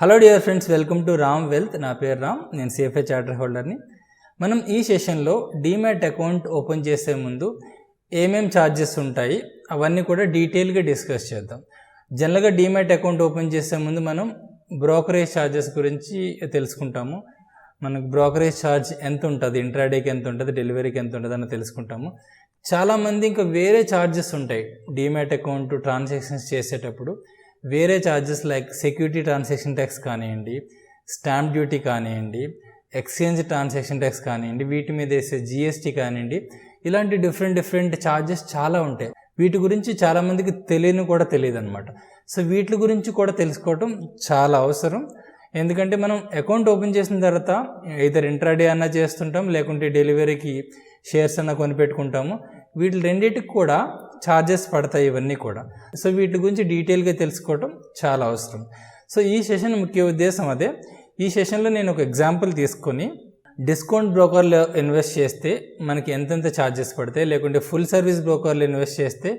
Hello dear friends, welcome to Ram wealth. నా పేరు రామ్, నేను సిఎఫ్ఏ చార్టర్ హోల్డర్ని. మనం ఈ సెషన్లో డీమ్యాట్ అకౌంట్ ఓపెన్ చేసే ముందు ఏమేం ఛార్జెస్ ఉంటాయి అవన్నీ కూడా డీటెయిల్గా డిస్కస్ చేద్దాం. జనరల్గా డీమ్యాట్ అకౌంట్ ఓపెన్ చేసే ముందు మనం బ్రోకరేజ్ ఛార్జెస్ గురించి తెలుసుకుంటాము. మనకు బ్రోకరేజ్ ఛార్జ్ ఎంత ఉంటుంది, ఇంట్రాడేకి ఎంత ఉంటుంది, డెలివరీకి ఎంత ఉంటుంది అని తెలుసుకుంటాము. చాలామంది ఇంకా వేరే ఛార్జెస్ ఉంటాయి డీమ్యాట్ అకౌంట్ ట్రాన్సాక్షన్స్ చేసేటప్పుడు. వేరే charges like security transaction tax కానివ్వండి, స్టాంప్ డ్యూటీ కానివ్వండి, ఎక్స్చేంజ్ ట్రాన్సాక్షన్ ట్యాక్స్ కానివ్వండి, వీటి మీద వేసే జిఎస్టీ కానివ్వండి, ఇలాంటి డిఫరెంట్ ఛార్జెస్ చాలా ఉంటాయి. వీటి గురించి చాలామందికి తెలియదు అనమాట. సో వీటి గురించి కూడా తెలుసుకోవటం చాలా అవసరం. ఎందుకంటే మనం అకౌంట్ ఓపెన్ చేసిన తర్వాత ఇద్దరు ఇంట్రాడే అన్నా చేస్తుంటాం, లేకుంటే డెలివరీకి షేర్స్ అన్నా కొనిపెట్టుకుంటాము. వీటి రెండింటికి కూడా ఛార్జెస్ పడతాయి ఇవన్నీ కూడా. సో వీటి గురించి డీటెయిల్గా తెలుసుకోవటం చాలా అవసరం. సో ఈ సెషన్ ముఖ్య ఉద్దేశం అదే. ఈ సెషన్లో నేను ఒక ఎగ్జాంపుల్ తీసుకొని డిస్కౌంట్ బ్రోకర్లో ఇన్వెస్ట్ చేస్తే మనకి ఎంతెంత ఛార్జెస్ పడతాయి, లేకుంటే ఫుల్ సర్వీస్ బ్రోకర్లో ఇన్వెస్ట్ చేస్తే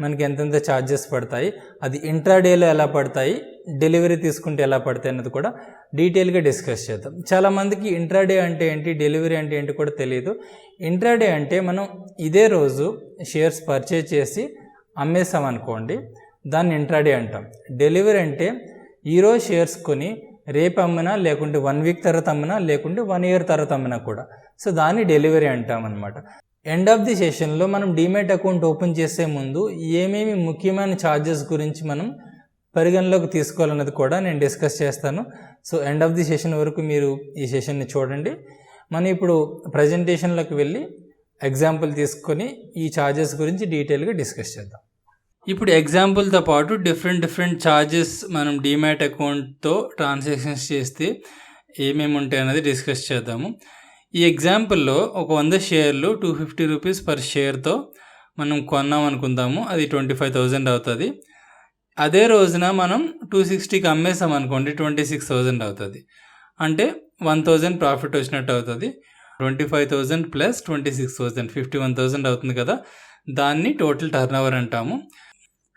మనకి ఎంతెంత ఛార్జెస్ పడతాయి, అది ఇంట్రాడేలో ఎలా పడతాయి, డెలివరీ తీసుకుంటే ఎలా పడతాయి అన్నది కూడా డీటెయిల్గా డిస్కస్ చేద్దాం. చాలామందికి ఇంట్రాడే అంటే ఏంటి, డెలివరీ అంటే ఏంటి కూడా తెలియదు. ఇంట్రాడే అంటే మనం ఇదే రోజు షేర్స్ పర్చేజ్ చేసి అమ్మేసామనుకోండి, దాన్ని ఇంట్రాడే అంటాం. డెలివరీ అంటే ఈరోజు షేర్స్ కొని రేపు అమ్మినా, లేకుంటే 1 వీక్ తర్వాత అమ్మినా, లేకుంటే 1 ఇయర్ తర్వాత అమ్మినా కూడా, సో దాన్ని డెలివరీ అంటాం అనమాట. ఎండ్ ఆఫ్ ది సెషన్లో మనం డీమ్యాట్ అకౌంట్ ఓపెన్ చేసే ముందు ఏమేమి ముఖ్యమైన ఛార్జెస్ గురించి మనం పరిగణలోకి తీసుకోవాలన్నది కూడా నేను డిస్కస్ చేస్తాను. So end of the session వరకు మీరు ఈ సెషన్ని చూడండి. మనం ఇప్పుడు ప్రజెంటేషన్లోకి వెళ్ళి ఎగ్జాంపుల్ తీసుకొని ఈ ఛార్జెస్ గురించి డీటెయిల్గా డిస్కస్ చేద్దాం. ఇప్పుడు ఎగ్జాంపుల్తో పాటు డిఫరెంట్ ఛార్జెస్ మనం డీమ్యాట్ అకౌంట్తో ట్రాన్సాక్షన్స్ చేస్తే ఏమేమి ఉంటాయి అన్నది డిస్కస్ చేద్దాము. ఈ ఎగ్జాంపుల్లో ఒక 100 షేర్లు 250 రూపీస్ పర్ షేర్తో మనం కొన్నాం అనుకుందాము. అది 25,000 అవుతుంది. అదే రోజున మనం 260కి అమ్మేసాం అనుకోండి, 26,000 అవుతుంది. అంటే 1,000 ప్రాఫిట్ వచ్చినట్టు అవుతుంది. 25,000 ప్లస్ 26,000 51,000 అవుతుంది కదా, దాన్ని టోటల్ టర్న్ ఓవర్ అంటాము.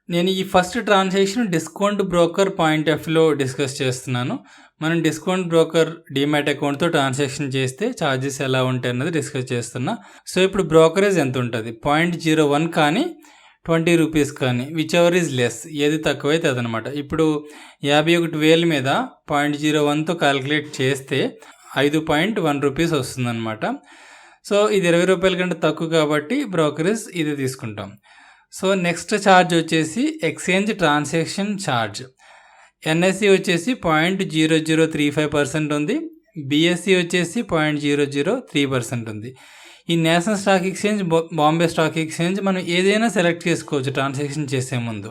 నేను ఈ first transaction discount broker point of వ్యూలో డిస్కస్ చేస్తున్నాను. మనం డిస్కౌంట్ బ్రోకర్ డీమ్యాట్ అకౌంట్తో ట్రాన్సాక్షన్ చేస్తే ఛార్జెస్ ఎలా ఉంటాయి అన్నది డిస్కస్ చేస్తున్నా. సో ఇప్పుడు బ్రోకరేజ్ ఎంత ఉంటుంది, 0.01 కానీ 20 రూపీస్ కానీ, విచ్ ఎవర్ ఈజ్ లెస్, ఏది తక్కువైతే అదనమాట. ఇప్పుడు 51,000 మీద 0.01తో క్యాలిక్యులేట్ చేస్తే 5.1 రూపీస్ వస్తుందన్నమాట. సో ఇది 20 రూపాయల కంటే తక్కువ కాబట్టి బ్రోకరేజ్ ఇది తీసుకుంటాం. సో నెక్స్ట్ ఛార్జ్ వచ్చేసి ఎక్స్చేంజ్ ట్రాన్సాక్షన్ ఛార్జ్. ఎన్ఎస్సి వచ్చేసి 0.0035% ఉంది, బిఎస్సి వచ్చేసి 0.003% ఉంది. ఈ national stock exchange, Bombay stock exchange మనం ఏదైనా సెలెక్ట్ చేసుకోవచ్చు ట్రాన్సాక్షన్ చేసే ముందు.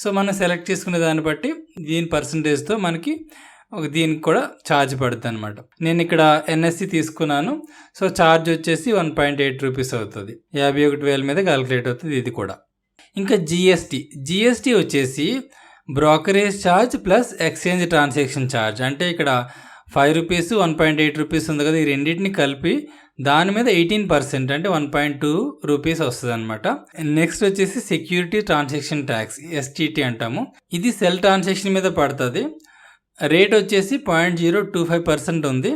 సో మనం సెలెక్ట్ చేసుకునే దాన్ని బట్టి దీని పర్సంటేజ్తో మనకి దీనికి కూడా ఛార్జ్ పడుతుంది అనమాట. నేను ఇక్కడ ఎన్ఎస్సి తీసుకున్నాను. సో ఛార్జ్ వచ్చేసి 1.8 రూపీస్ అవుతుంది. 51,000 మీద క్యాలిక్యులేట్ అవుతుంది ఇది కూడా. ఇంకా జిఎస్టీ వచ్చేసి brokerage charge plus exchange transaction charge. అంటే ఇక్కడ 5 రూపీస్ 1.8 రూపీస్ ఉంది కదా, ఈ రెండింటిని కలిపి దాని మీద 18% అంటే 1.2 రూపీస్ వస్తుంది అనమాట. నెక్స్ట్ వచ్చేసి సెక్యూరిటీ ట్రాన్సాక్షన్ ట్యాక్స్, ఎస్టీటీ అంటాము. ఇది సెల్ ట్రాన్సాక్షన్ మీద పడుతుంది. రేట్ వచ్చేసి 0.025% ఉంది.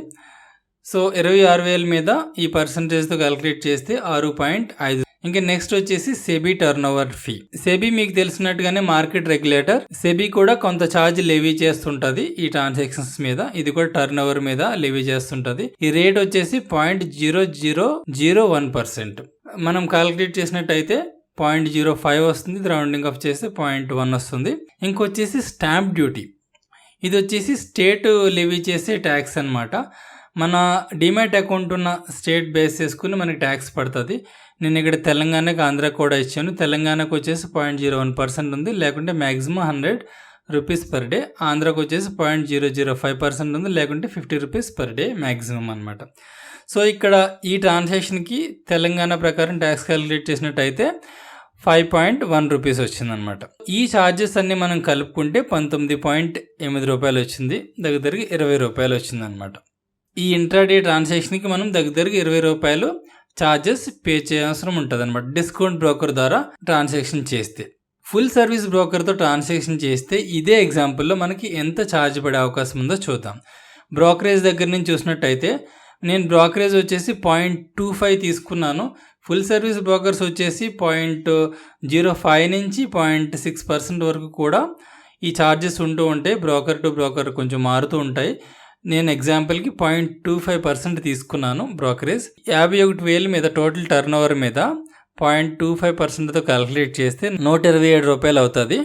సో 26,000 మీద ఈ పర్సంటేజ్తో క్యాలిక్యులేట్ చేస్తే 6.5. ఇంకా నెక్స్ట్ వచ్చేసి SEBI turn over fee. SEBI మీకు తెలిసినట్టుగానే మార్కెట్ రెగ్యులేటర్. సెబీ కూడా కొంత ఛార్జ్ లెవీ చేస్తుంటుంది ఈ ట్రాన్సాక్షన్స్ మీద. ఇది కూడా టర్న్ ఓవర్ మీద లెవీ చేస్తుంటుంది. ఈ రేట్ వచ్చేసి 0.0001%. మనం క్యాలిక్యులేట్ చేసినట్టయితే 0.05 వస్తుంది. రౌండింగ్ ఆఫ్ చేస్తే 0.1 వస్తుంది. ఇంకొచ్చేసి స్టాంప్ డ్యూటీ. ఇది వచ్చేసి స్టేట్ లెవీ చేసే ట్యాక్స్ అనమాట. మన డీమ్యాట్ అకౌంట్ ఉన్న స్టేట్ బేస్ చేసుకుని మనకి ట్యాక్స్ పడుతుంది. నేను ఇక్కడ తెలంగాణకి ఆంధ్రాకి కూడా ఇచ్చాను. తెలంగాణకు వచ్చేసి 0.01% ఉంది, లేకుంటే మ్యాక్సిమం 100 రూపీస్ పర్ డే. ఆంధ్రాకి వచ్చేసి 0.005% ఉంది, లేకుంటే 50 రూపీస్ పర్ డే మ్యాక్సిమం అనమాట. సో ఇక్కడ ఈ ట్రాన్సాక్షన్కి తెలంగాణ ప్రకారం ట్యాక్స్ క్యాలిక్యులేట్ చేసినట్టయితే 5.1 రూపీస్ వచ్చిందనమాట. ఈ ఛార్జెస్ అన్ని మనం కలుపుకుంటే 19.8 రూపాయలు వచ్చింది. దగ్గరికి 20 రూపాయలు వచ్చిందనమాట. ఈ ఇంట్రాడే ట్రాన్సాక్షన్కి మనం దగ్గరికి 20 రూపాయలు ఛార్జెస్ పే చేయాల్సిన ఉంటుంది అనమాట డిస్కౌంట్ బ్రోకర్ ద్వారా ట్రాన్సాక్షన్ చేస్తే. ఫుల్ సర్వీస్ బ్రోకర్తో ట్రాన్సాక్షన్ చేస్తే ఇదే ఎగ్జాంపుల్లో మనకి ఎంత ఛార్జ్ పడే అవకాశం ఉందో చూద్దాం. బ్రోకరేజ్ దగ్గర నుంచి చూసినట్టయితే నేను బ్రోకరేజ్ వచ్చేసి 0.25 తీసుకున్నాను. ఫుల్ సర్వీస్ బ్రోకర్స్ వచ్చేసి 0.05 నుంచి 0.6% వరకు కూడా ఈ ఛార్జెస్ ఉంటూ ఉంటాయి. బ్రోకర్ టు బ్రోకర్ కొంచెం మారుతూ ఉంటాయి. నేను ఎగ్జాంపుల్కి 0.25% తీసుకున్నాను బ్రోకరేజ్. 51,000 మీద టోటల్ టర్న్ ఓవర్ మీద 0.25%తో క్యాలిక్యులేట్ చేస్తే 127 రూపాయలు అవుతుంది.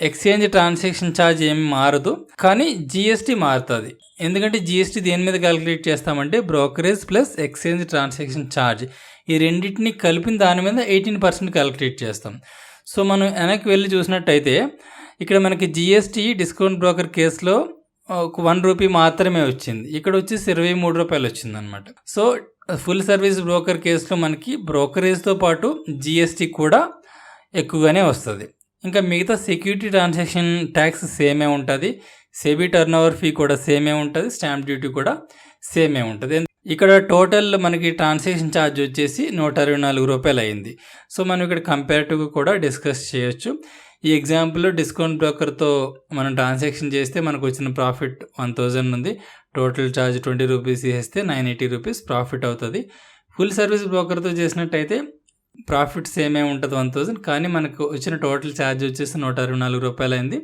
ఎక్స్చేంజ్ ట్రాన్సాక్షన్ ఛార్జ్ ఏమి మారదు, కానీ జిఎస్టీ మారుతుంది. ఎందుకంటే జిఎస్టీ దేని మీద క్యాలిక్యులేట్ చేస్తామంటే brokerage plus exchange transaction charge ఈ రెండింటిని కలిపిన దాని మీద 18% క్యాలిక్యులేట్ చేస్తాం. సో మనం వెనక్కి వెళ్ళి చూసినట్టయితే ఇక్కడ మనకి జిఎస్టీ డిస్కౌంట్ బ్రోకర్ కేసులో ఒక 1 రూపీ మాత్రమే వచ్చింది. ఇక్కడ వచ్చేసి 23 రూపాయలు వచ్చింది అనమాట. సో ఫుల్ సర్వీస్ బ్రోకర్ కేసులో మనకి బ్రోకరేజ్తో పాటు జిఎస్టీ కూడా ఎక్కువగానే వస్తుంది. ఇంకా మిగతా సెక్యూరిటీ ట్రాన్సాక్షన్ ట్యాక్స్ సేమే ఉంటుంది, సెబీ టర్న్ ఓవర్ ఫీ కూడా సేమే ఉంటుంది, స్టాంప్ డ్యూటీ కూడా సేమే ఉంటుంది. ఇక్కడ టోటల్ మనకి ట్రాన్సాక్షన్ ఛార్జ్ వచ్చేసి 124 రూపాయలు అయింది. సో మనం ఇక్కడ కంపేరిటివ్గా కూడా డిస్కస్ చేయొచ్చు. ఈ ఎగ్జాంపుల్లో డిస్కౌంట్ బ్రోకర్తో మనం ట్రాన్సాక్షన్ చేస్తే మనకు వచ్చిన ప్రాఫిట్ 1000 ఉంది. టోటల్ ఛార్జ్ 20 రూపీస్ వేస్తే 980 రూపీస్ ప్రాఫిట్ అవుతుంది. ఫుల్ సర్వీస్ బ్రోకర్తో చేసినట్టయితే ప్రాఫిట్ సేమే ఉంటుంది 1000, కానీ మనకు వచ్చిన టోటల్ ఛార్జ్ వచ్చేసి 124 రూపాయలు అయింది.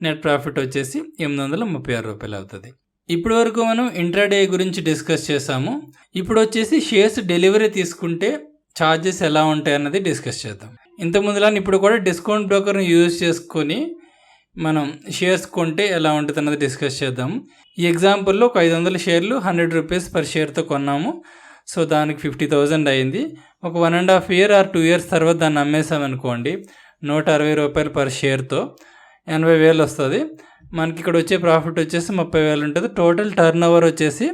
నెట్ ప్రాఫిట్ వచ్చేసి 836 రూపాయలు అవుతుంది. ఇప్పటి వరకు మనం ఇంట్రాడే గురించి డిస్కస్ చేసాము. ఇప్పుడు వచ్చేసి షేర్స్ డెలివరీ తీసుకుంటే ఛార్జెస్ ఎలా ఉంటాయి అన్నది డిస్కస్ చేద్దాం. ఇంతకుముందులా ఇప్పుడు కూడా డిస్కౌంట్ బ్రోకర్ని యూజ్ చేసుకొని మనం షేర్స్ కొంటే ఎలా ఉంటుంది అన్నది డిస్కస్ చేద్దాము. ఈ ఎగ్జాంపుల్లో ఒక 500 షేర్లు 100 రూపీస్ పర్ షేర్తో కొన్నాము. సో దానికి 50,000 అయింది. ఒక 1.5 ఇయర్ ఆర్ 2 ఇయర్స్ తర్వాత దాన్ని అమ్మేసామనుకోండి 160 రూపాయలు పర్ షేర్తో 80,000 వస్తుంది. మనకి ఇక్కడ వచ్చే ప్రాఫిట్ వచ్చేసి 30,000 ఉంటుంది. టోటల్ టర్న్ ఓవర్ వచ్చేసి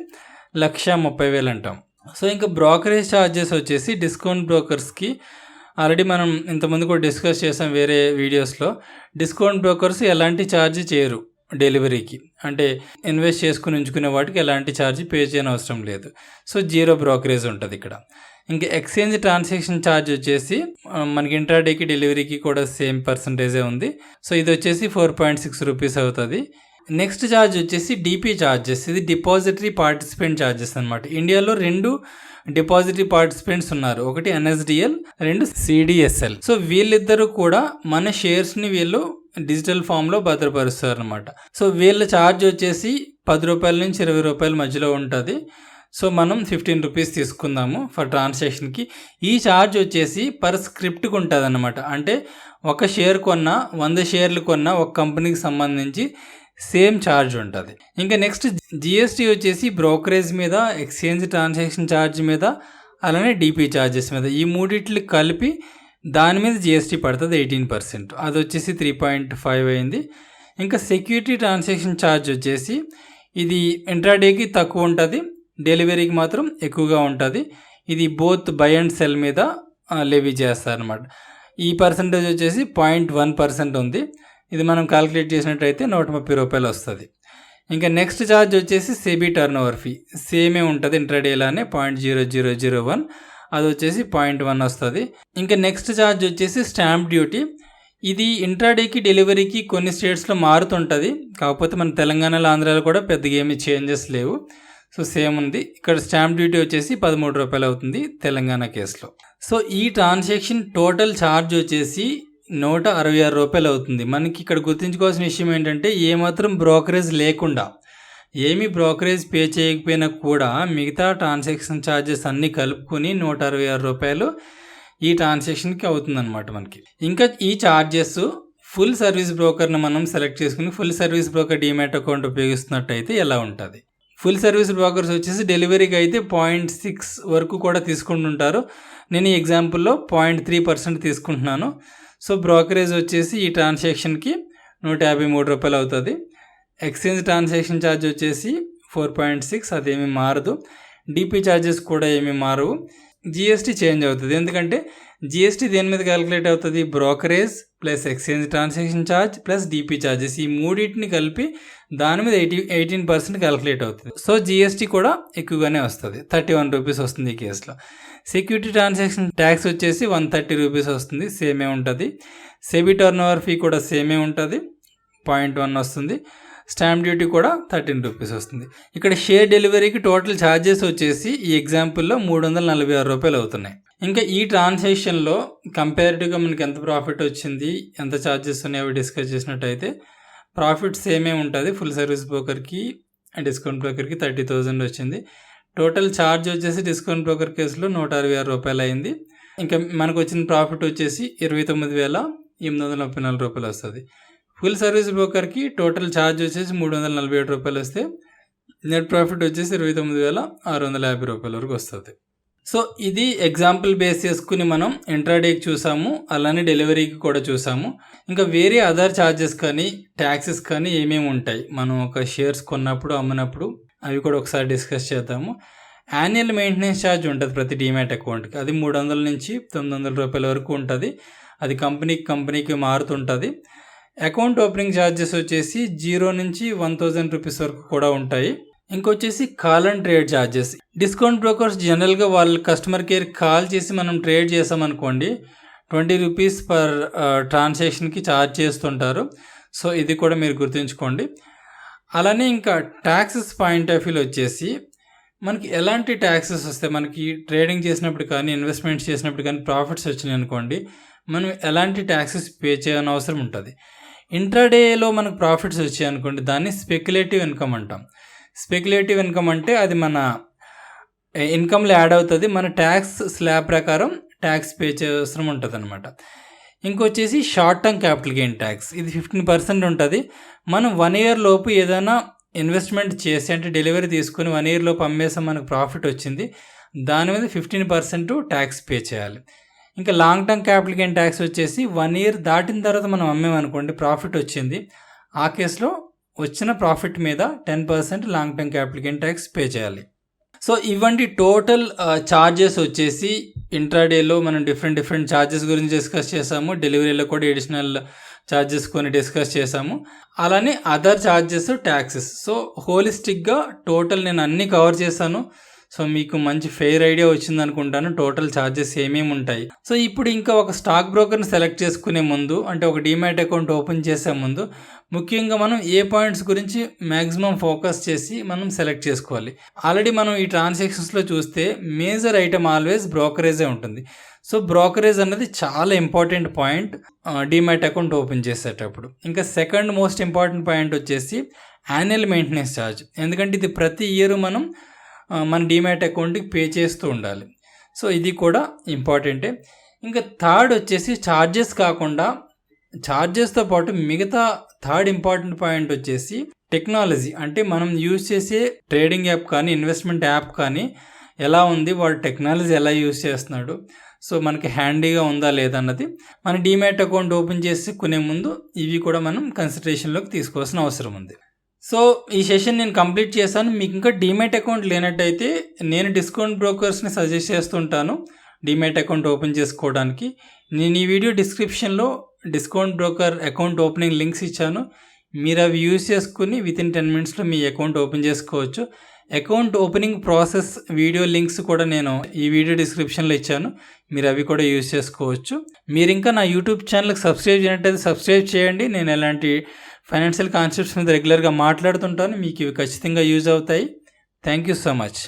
130,000 అంటాం. సో ఇంకా బ్రోకరేజ్ ఛార్జెస్ వచ్చేసి డిస్కౌంట్ బ్రోకర్స్కి ఆల్రెడీ మనం ఇంతకుముందు కూడా డిస్కస్ చేసాం వేరే వీడియోస్లో. డిస్కౌంట్ బ్రోకర్స్ ఎలాంటి ఛార్జ్ చేయరు డెలివరీకి, అంటే ఇన్వెస్ట్ చేసుకుని ఉంచుకునే వాటికి ఎలాంటి ఛార్జ్ పే చేయని అవసరం లేదు. సో 0 బ్రోకరేజ్ ఉంటుంది ఇక్కడ. ఇంకా ఎక్స్చేంజ్ ట్రాన్సాక్షన్ ఛార్జ్ వచ్చేసి మనకి ఇంట్రాడేకి డెలివరీకి కూడా సేమ్ పర్సంటేజే ఉంది. సో ఇది వచ్చేసి 4.6 రూపీస్ అవుతుంది. నెక్స్ట్ ఛార్జ్ వచ్చేసి డిపి ఛార్జెస్. ఇది డిపాజిటరీ పార్టిసిపెంట్ ఛార్జెస్ అనమాట. ఇండియాలో 2 డిపాజిటరీ పార్టిసిపెంట్స్ ఉన్నారు, ఒకటి NSDL, 2 CDSL. సో వీళ్ళిద్దరూ కూడా మన షేర్స్ని వీళ్ళు డిజిటల్ ఫామ్లో భద్రపరుస్తారు అనమాట. సో వీళ్ళ ఛార్జ్ వచ్చేసి 10 రూపాయల నుంచి 20 రూపాయల మధ్యలో ఉంటుంది. సో మనం 15 రూపీస్ తీసుకుందాము ఫర్ ట్రాన్సాక్షన్కి. ఈ ఛార్జ్ వచ్చేసి పర్ స్క్రిప్ట్కి ఉంటుంది అనమాట. అంటే ఒక షేర్ కొన్నా 100 షేర్లు కొన్నా ఒక కంపెనీకి సంబంధించి సేమ్ ఛార్జ్ ఉంటుంది. ఇంకా నెక్స్ట్ జిఎస్టీ వచ్చేసి బ్రోకరేజ్ మీద, ఎక్స్చేంజ్ ట్రాన్సాక్షన్ ఛార్జ్ మీద, అలానే డిపి ఛార్జెస్ మీద, ఈ మూడిట్లు కలిపి దాని మీద జిఎస్టీ పడుతుంది 18%. అది వచ్చేసి 3.5 అయింది. ఇంకా సెక్యూరిటీ ట్రాన్సాక్షన్ ఛార్జ్ వచ్చేసి ఇది ఇంట్రాడేకి తక్కువ ఉంటుంది, డెలివరీకి మాత్రం ఎక్కువగా ఉంటుంది. ఇది బోత్ బై అండ్ సెల్ మీద లెవీ చేస్తారనమాట. ఈ పర్సంటేజ్ వచ్చేసి 0.1% ఉంది. ఇది మనం క్యాలిక్యులేట్ చేసినట్టయితే 130 రూపాయలు వస్తుంది. ఇంకా నెక్స్ట్ ఛార్జ్ వచ్చేసి సెబీ టర్న్ ఓవర్ ఫీ సేమే ఉంటుంది ఇంట్రాడేలానే 0.0001, అది వచ్చేసి 0.1 వస్తుంది. ఇంకా నెక్స్ట్ ఛార్జ్ వచ్చేసి స్టాంప్ డ్యూటీ. ఇది ఇంట్రాడేకి డెలివరీకి కొన్ని స్టేట్స్లో మారుతుంటుంది, కాకపోతే మన తెలంగాణలో ఆంధ్రాలో కూడా పెద్దగా ఏమీ చేంజెస్ లేవు. సో సేమ్ ఉంది. ఇక్కడ స్టాంప్ డ్యూటీ వచ్చేసి 13 రూపాయలు అవుతుంది తెలంగాణ కేసులో. సో ఈ ట్రాన్సాక్షన్ టోటల్ ఛార్జ్ వచ్చేసి 166 రూపాయలు అవుతుంది. మనకి ఇక్కడ గుర్తుంచుకోవాల్సిన విషయం ఏంటంటే ఏమాత్రం బ్రోకరేజ్ లేకుండా, ఏమీ బ్రోకరేజ్ పే చేయకపోయినా కూడా మిగతా ట్రాన్సాక్షన్ ఛార్జెస్ అన్నీ కలుపుకొని 166 రూపాయలు ఈ ట్రాన్సాక్షన్కి అవుతుందన్నమాట మనకి. ఇంకా ఈ ఛార్జెస్ ఫుల్ సర్వీస్ బ్రోకర్ని మనం సెలెక్ట్ చేసుకుని full service broker demat account ఉపయోగిస్తున్నట్టయితే ఎలా ఉంటుంది. ఫుల్ సర్వీస్ బ్రోకర్స్ వచ్చేసి డెలివరీకి అయితే 0.6 వరకు కూడా తీసుకుంటుంటారు. నేను ఈ ఎగ్జాంపుల్లో 0.3% తీసుకుంటున్నాను. సో బ్రోకరేజ్ వచ్చేసి ఈ ట్రాన్సాక్షన్కి 153 రూపాయలు అవుతుంది. ఎక్స్చేంజ్ ట్రాన్సాక్షన్ ఛార్జ్ వచ్చేసి 4.6, అదేమీ మారదు. డిపి ఛార్జెస్ కూడా ఏమీ మారవు. జిఎస్టీ చేంజ్ అవుతుంది, ఎందుకంటే జిఎస్టీ దేని మీద క్యాలిక్యులేట్ అవుతుంది? Brokerage plus exchange transaction charge plus DP charges, ఈ మూడింటిని కలిపి దాని మీద 18% క్యాలిక్యులేట్ అవుతుంది. సో జిఎస్టీ కూడా ఎక్కువగానే వస్తుంది, 31 రూపీస్ వస్తుంది ఈ కేసులో. సెక్యూరిటీ ట్రాన్సాక్షన్ ట్యాక్స్ వచ్చేసి 130 రూపీస్ వస్తుంది, సేమే ఉంటుంది. సెబీ టర్న్ ఓవర్ ఫీ కూడా సేమే ఉంటుంది, 0.1 వస్తుంది. స్టాంప్ డ్యూటీ కూడా 13 రూపీస్ వస్తుంది. ఇక్కడ షేర్ డెలివరీకి టోటల్ ఛార్జెస్ వచ్చేసి ఈ ఎగ్జాంపుల్లో 346 రూపాయలు అవుతున్నాయి. ఇంకా ఈ ట్రాన్సాక్షన్లో కంపేరిటివ్గా మనకి ఎంత ప్రాఫిట్ వచ్చింది, ఎంత ఛార్జెస్ ఉన్నాయో అవి డిస్కస్ చేసినట్టయితే ప్రాఫిట్ సేమే ఉంటుంది. ఫుల్ సర్వీస్ బ్రోకర్కి డిస్కౌంట్ బ్రోకర్కి 30,000 వచ్చింది. టోటల్ ఛార్జ్ వచ్చేసి డిస్కౌంట్ బ్రోకర్ కేసులో 166 రూపాయలు అయింది. ఇంకా మనకు వచ్చిన ప్రాఫిట్ వచ్చేసి 29,834 రూపాయలు వస్తుంది. ఫుల్ సర్వీస్ బ్రోకర్కి టోటల్ ఛార్జ్ వచ్చేసి 347 రూపాయలు వస్తే నెట్ ప్రాఫిట్ వచ్చేసి 29,650 రూపాయల వరకు వస్తుంది. సో ఇది ఎగ్జాంపుల్ బేస్ చేసుకుని మనం ఇంట్రాడేకి చూసాము, అలానే డెలివరీకి కూడా చూసాము. ఇంకా వేరే అదర్ ఛార్జెస్ కానీ ట్యాక్సెస్ కానీ ఏమేమి ఉంటాయి మనం ఒక షేర్స్ కొన్నప్పుడు అమ్మినప్పుడు, అవి కూడా ఒకసారి డిస్కస్ చేద్దాము. యాన్యువల్ మెయింటెనెన్స్ ఛార్జ్ ఉంటుంది ప్రతి డీమ్యాట్ అకౌంట్కి, అది 300 నుంచి 900 రూపాయల వరకు ఉంటుంది. అది కంపెనీకి మారుతుంటుంది. అకౌంట్ ఓపెనింగ్ ఛార్జెస్ వచ్చేసి 0 నుంచి 1000 రూపీస్ వరకు కూడా ఉంటాయి. ఇంకొచ్చేసి call and trade charges. Discount brokers జనరల్గా వాళ్ళ కస్టమర్ కేర్ కాల్ చేసి మనం ట్రేడ్ చేసామనుకోండి 20 రూపీస్ పర్ ట్రాన్సాక్షన్కి ఛార్జ్ చేస్తుంటారు. సో ఇది కూడా మీరు గుర్తుంచుకోండి. అలానే ఇంకా ట్యాక్సెస్ పాయింట్ ఆఫ్ వ్యూలో వచ్చేసి మనకి ఎలాంటి ట్యాక్సెస్ వస్తాయి, మనకి ట్రేడింగ్ చేసినప్పుడు కానీ ఇన్వెస్ట్మెంట్స్ చేసినప్పుడు కానీ ప్రాఫిట్స్ వచ్చినాయి అనుకోండి, మనం ఎలాంటి ట్యాక్సెస్ పే చేయని అవసరం ఉంటుంది. ఇంట్రాడేలో మనకు ప్రాఫిట్స్ వచ్చాయి అనుకోండి, దాన్ని స్పెక్యులేటివ్ ఇన్కమ్ అంటాం. స్పెక్యులేటివ్ ఇన్కమ్ అంటే అది మన ఇన్కమ్లో యాడ్ అవుతుంది, మన ట్యాక్స్ స్లాబ్ ప్రకారం ట్యాక్స్ పే చేయవసరం ఉంటుంది అనమాట. ఇంకొచ్చేసి short term capital gain tax, ఇది 15% ఉంటుంది. మనం 1 ఇయర్ లోపు ఏదైనా ఇన్వెస్ట్మెంట్ చేసి అంటే డెలివరీ తీసుకొని 1 ఇయర్ లోపు అమ్మేసాం, మనకు ప్రాఫిట్ వచ్చింది, దాని మీద 15% ట్యాక్స్ పే చేయాలి. ఇంకా long term capital gain tax వచ్చేసి 1 ఇయర్ దాటిన తర్వాత మనం అమ్మేమనుకోండి, ప్రాఫిట్ వచ్చింది, ఆ కేసులో వచ్చిన ప్రాఫిట్ మీద 10% long term capital gain tax pay చేయాలి. సో ఇవంటి టోటల్ ఛార్జెస్ వచ్చేసి ఇంట్రాడేలో మనం డిఫరెంట్ ఛార్జెస్ గురించి డిస్కస్ చేసాము, డెలివరీలో కూడా ఎడిషనల్ ఛార్జెస్ కొన్ని డిస్కస్ చేసాము, అలానే అదర్ ఛార్జెస్, ట్యాక్సెస్. సో హోలిస్టిక్గా టోటల్ నేను అన్నీ కవర్ చేశాను. సో మీకు మంచి ఫెయిర్ ఐడియా వచ్చింది అనుకుంటాను టోటల్ ఛార్జెస్ ఏమేమి ఉంటాయి. సో ఇప్పుడు ఇంకా ఒక స్టాక్ బ్రోకర్ని సెలెక్ట్ చేసుకునే ముందు, అంటే ఒక డీమ్యాట్ అకౌంట్ ఓపెన్ చేసే ముందు ముఖ్యంగా మనం ఏ పాయింట్స్ గురించి మ్యాక్సిమం ఫోకస్ చేసి మనం సెలెక్ట్ చేసుకోవాలి. ఆల్రెడీ మనం ఈ ట్రాన్సాక్షన్స్లో చూస్తే మేజర్ ఐటమ్ ఆల్వేస్ బ్రోకరేజే ఉంటుంది. సో బ్రోకరేజ్ అన్నది చాలా important point demat account open చేసేటప్పుడు. ఇంకా సెకండ్ మోస్ట్ ఇంపార్టెంట్ పాయింట్ వచ్చేసి యాన్యువల్ మెయింటెనెన్స్ ఛార్జ్, ఎందుకంటే ఇది ప్రతి ఇయర్ మనం మన డీమ్యాట్ అకౌంట్కి పే చేస్తూ ఉండాలి. సో ఇది కూడా ఇంపార్టెంటే. ఇంకా థర్డ్ వచ్చేసి ఛార్జెస్ కాకుండా ఛార్జెస్తో పాటు మిగతా థర్డ్ ఇంపార్టెంట్ పాయింట్ వచ్చేసి టెక్నాలజీ, అంటే మనం యూజ్ చేసే ట్రేడింగ్ యాప్ కానీ ఇన్వెస్ట్మెంట్ యాప్ కానీ ఎలా ఉంది, వాడు టెక్నాలజీ ఎలా యూజ్ చేస్తున్నాడు, సో మనకి హ్యాండీగా ఉందా లేదన్నది మన డీమ్యాట్ అకౌంట్ ఓపెన్ చేసుకునే ముందు ఇవి కూడా మనం కన్సిడరేషన్లోకి తీసుకోవాల్సిన అవసరం ఉంది. సో ఈ సెషన్ నేను కంప్లీట్ చేశాను. మీకు ఇంకా డీమ్యాట్ అకౌంట్ లేనట్టయితే నేను డిస్కౌంట్ బ్రోకర్స్ని సజెస్ట్ చేస్తుంటాను డీమ్యాట్ అకౌంట్ ఓపెన్ చేసుకోవడానికి. నేను ఈ వీడియో డిస్క్రిప్షన్లో discount broker account opening links ఇచ్చాను, మీరు అవి యూజ్ చేసుకుని వితిన్ 10 minutesలో మీ అకౌంట్ ఓపెన్ చేసుకోవచ్చు. Account opening process video links కూడా నేను ఈ వీడియో డిస్క్రిప్షన్లో ఇచ్చాను, మీరు అవి కూడా యూజ్ చేసుకోవచ్చు. మీరు ఇంకా నా యూట్యూబ్ ఛానల్కి సబ్స్క్రైబ్ చేయనట్టయితే సబ్స్క్రైబ్ చేయండి. నేను ఎలాంటి ఫైనాన్షియల్ కాన్సెప్ట్స్ మీద రెగ్యులర్గా మాట్లాడుతుంటాను, మీకు ఇవి ఖచ్చితంగా యూజ్ అవుతాయి. Thank you so much.